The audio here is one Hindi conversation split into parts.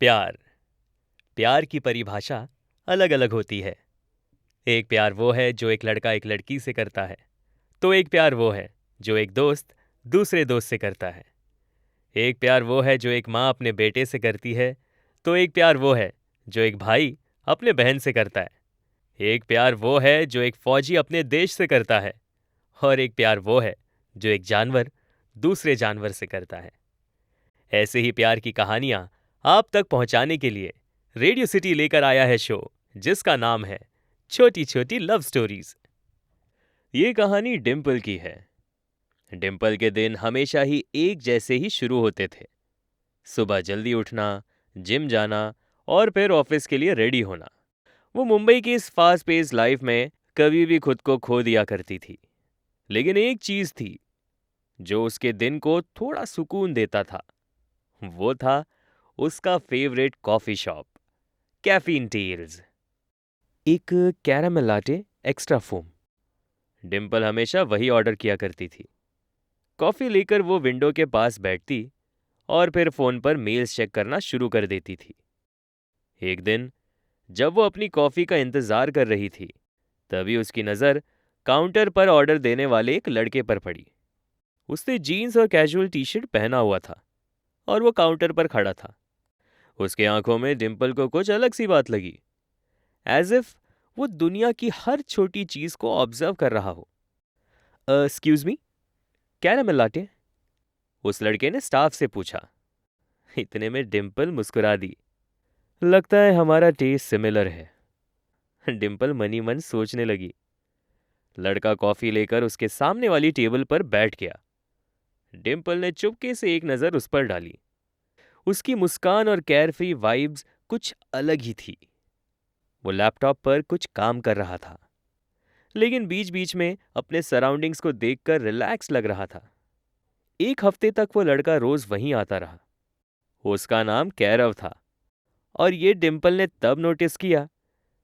प्यार। प्यार की परिभाषा अलग अलग होती है। एक प्यार वो है जो एक लड़का एक लड़की से करता है, तो एक प्यार वो है जो एक दोस्त दूसरे दोस्त से करता है। एक प्यार वो है जो एक माँ अपने बेटे से करती है, तो एक प्यार वो है जो एक भाई अपने बहन से करता है। एक प्यार वो है जो एक फौजी अपने देश से करता है, और एक प्यार वो है जो एक जानवर दूसरे जानवर से करता है। ऐसे ही प्यार की कहानियां आप तक पहुंचाने के लिए रेडियो सिटी लेकर आया है शो जिसका नाम है छोटी छोटी लव स्टोरीज। ये कहानी डिम्पल की है। डिम्पल के दिन हमेशा ही एक जैसे ही शुरू होते थे। सुबह जल्दी उठना, जिम जाना और फिर ऑफिस के लिए रेडी होना। वो मुंबई की इस फास्ट पेस लाइफ में कभी भी खुद को खो दिया करती थी। लेकिन एक चीज थी जो उसके दिन को थोड़ा सुकून देता था। वो था उसका favourite coffee shop, Caffeine Tales. एक caramel latte extra foam. Dimple हमेशा वही ऑर्डर किया करती थी। कॉफी लेकर वो विंडो के पास बैठती और फिर फोन पर मेल्स चेक करना शुरू कर देती थी। एक दिन जब वो अपनी कॉफी का इंतजार कर रही थी, तभी उसकी नजर काउंटर पर ऑर्डर देने वाले एक लड़के पर पड़ी। उसने जीन्स और कैजुअल टी शर्ट पहना हुआ था और वो काउंटर पर खड़ा था। उसके आंखों में डिम्पल को कुछ अलग सी बात लगी, एज इफ वो दुनिया की हर छोटी चीज को ऑब्जर्व कर रहा हो। Excuse me, caramel latte? उस लड़के ने स्टाफ से पूछा। इतने में डिम्पल मुस्कुरा दी। लगता है हमारा टेस्ट सिमिलर है। डिम्पल मनी मन सोचने लगी। लड़का कॉफी लेकर उसके सामने वाली टेबल पर बैठ गया। डिम्पल ने चुपके से एक नजर उस पर डाली। उसकी मुस्कान और केयरफ्री वाइब्स कुछ अलग ही थी। वो लैपटॉप पर कुछ काम कर रहा था, लेकिन बीच बीच में अपने सराउंडिंग्स को देखकर रिलैक्स लग रहा था। एक हफ्ते तक वो लड़का रोज वहीं आता रहा। उसका नाम कैरव था, और ये डिम्पल ने तब नोटिस किया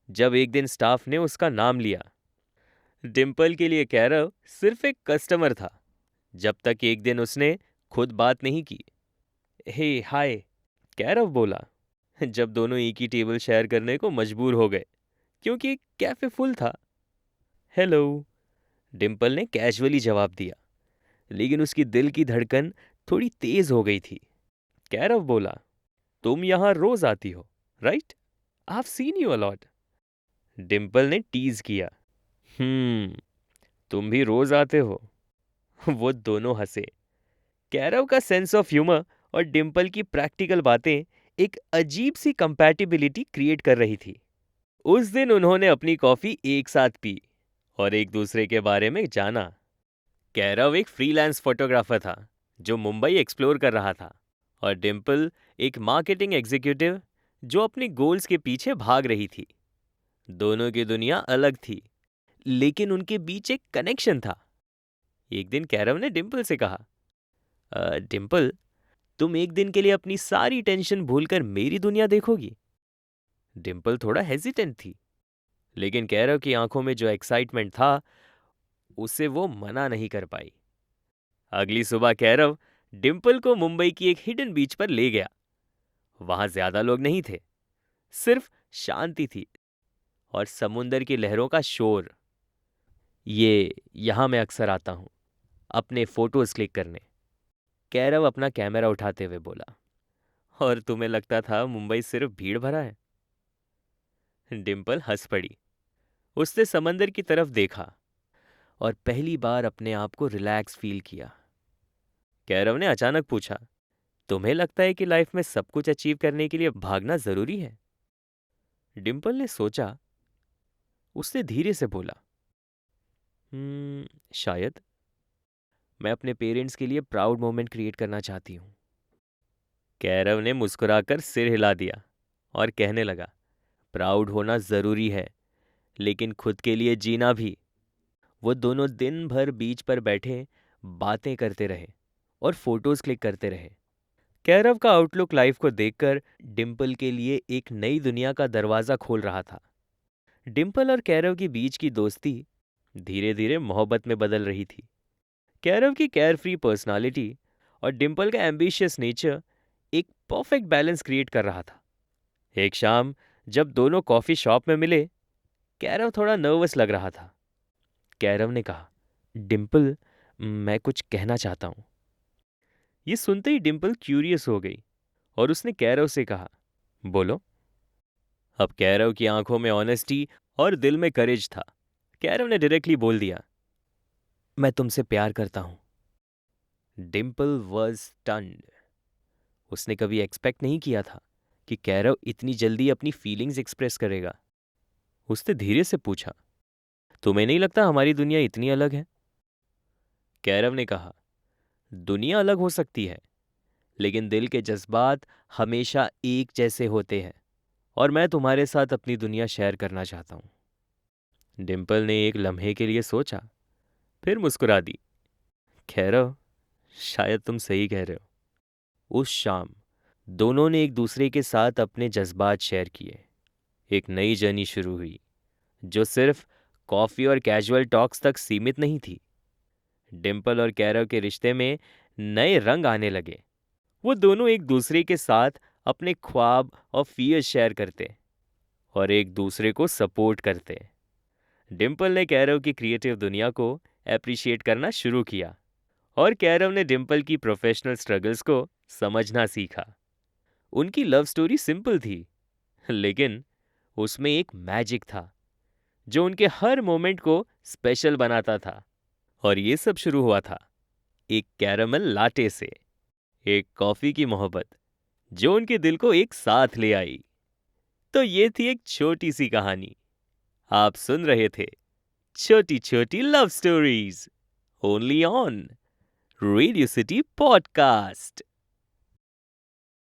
जब एक दिन स्टाफ ने उसका नाम लिया। डिम्पल के लिए कैरव सिर्फ एक कस्टमर था, जब तक एक दिन उसने खुद बात नहीं की। हे हाय, कैरव बोला, जब दोनों एक ही टेबल शेयर करने को मजबूर हो गए क्योंकि कैफे फुल था। हेलो, डिम्पल ने कैजुअली जवाब दिया, लेकिन उसकी दिल की धड़कन थोड़ी तेज हो गई थी। कैरव बोला, तुम यहां रोज आती हो, right? I have seen you a lot. Dimple ने टीज किया। तुम भी रोज आते हो? वो दोनों हंसे। कैरव का सेंस ऑफ ह्यूमर और डिम्पल की प्रैक्टिकल बातें एक अजीब सी कंपैटिबिलिटी क्रिएट कर रही थी। उस दिन उन्होंने अपनी कॉफी एक साथ पी और एक दूसरे के बारे में जाना। कैरव एक फ्रीलांस फोटोग्राफर था जो मुंबई एक्सप्लोर कर रहा था, और डिम्पल एक मार्केटिंग एग्जीक्यूटिव जो अपने गोल्स के पीछे भाग रही थी। दोनों की दुनिया अलग थी, लेकिन उनके बीच एक कनेक्शन था। एक दिन कैरव ने डिम्पल से कहा, डिम्पल, तुम एक दिन के लिए अपनी सारी टेंशन भूलकर मेरी दुनिया देखोगी? डिम्पल थोड़ा हेजिटेंट थी, लेकिन कैरव की आंखों में जो एक्साइटमेंट था उसे वो मना नहीं कर पाई। अगली सुबह कैरव डिम्पल को मुंबई की एक हिडन बीच पर ले गया। वहां ज्यादा लोग नहीं थे, सिर्फ शांति थी और समुंदर की लहरों का शोर। यहां मैं अक्सर आता हूं अपने फोटोज क्लिक करने, कैरव अपना कैमरा उठाते हुए बोला। और तुम्हें लगता था मुंबई सिर्फ भीड़ भरा है? डिम्पल हंस पड़ी। उसने समंदर की तरफ देखा और पहली बार अपने आप को रिलैक्स फील किया। कैरव ने अचानक पूछा, तुम्हें लगता है कि लाइफ में सब कुछ अचीव करने के लिए भागना जरूरी है? डिम्पल ने सोचा। उसने धीरे से बोला, शायद। मैं अपने पेरेंट्स के लिए प्राउड मोमेंट क्रिएट करना चाहती हूँ। कैरव ने मुस्कुराकर सिर हिला दिया और कहने लगा, प्राउड होना जरूरी है, लेकिन खुद के लिए जीना भी। वो दोनों दिन भर बीच पर बैठे बातें करते रहे और फोटोज क्लिक करते रहे। कैरव का आउटलुक लाइफ को देखकर डिम्पल के लिए एक नई दुनिया का दरवाजा खोल रहा था। डिम्पल और कैरव के बीच की दोस्ती धीरे धीरे मोहब्बत में बदल रही थी। कैरव की केयरफ्री पर्सनालिटी और डिम्पल का एम्बिशियस नेचर एक परफेक्ट बैलेंस क्रिएट कर रहा था। एक शाम जब दोनों कॉफी शॉप में मिले, कैरव थोड़ा नर्वस लग रहा था। कैरव ने कहा, डिम्पल, मैं कुछ कहना चाहता हूं। ये सुनते ही डिम्पल क्यूरियस हो गई और उसने कैरव से कहा, बोलो। अब कैरव की आंखों में ऑनेस्टी और दिल में करेज था। कैरव ने डायरेक्टली बोल दिया, मैं तुमसे प्यार करता हूं। Dimple was stunned. उसने कभी एक्सपेक्ट नहीं किया था कि कैरव इतनी जल्दी अपनी फीलिंग्स एक्सप्रेस करेगा। उसने धीरे से पूछा, तुम्हें नहीं लगता हमारी दुनिया इतनी अलग है? कैरव ने कहा, दुनिया अलग हो सकती है, लेकिन दिल के जज्बात हमेशा एक जैसे होते हैं और मैं तुम्हारे साथ अपनी दुनिया शेयर करना चाहता हूं। डिम्पल ने एक लम्हे के लिए सोचा, फिर मुस्कुरा दी। कैरव, शायद तुम सही कह रहे हो। उस शाम दोनों ने एक दूसरे के साथ अपने जज्बात शेयर किए। एक नई जर्नी शुरू हुई, जो सिर्फ कॉफी और कैजुअल टॉक्स तक सीमित नहीं थी। डिम्पल और कैरव के रिश्ते में नए रंग आने लगे। वो दोनों एक दूसरे के साथ अपने ख्वाब और फियर शेयर करते और एक दूसरे को सपोर्ट करते। डिम्पल ने कैरव की क्रिएटिव दुनिया को अप्रिशिएट करना शुरू किया और कैरव ने डिम्पल की प्रोफेशनल स्ट्रगल्स को समझना सीखा। उनकी लव स्टोरी सिंपल थी, लेकिन उसमें एक मैजिक था जो उनके हर मोमेंट को स्पेशल बनाता था। और ये सब शुरू हुआ था एक कैरामल लाटे से, एक कॉफी की मोहब्बत जो उनके दिल को एक साथ ले आई। तो ये थी एक छोटी सी कहानी। आप सुन रहे थे छोटी छोटी love stories, only on radio city podcast.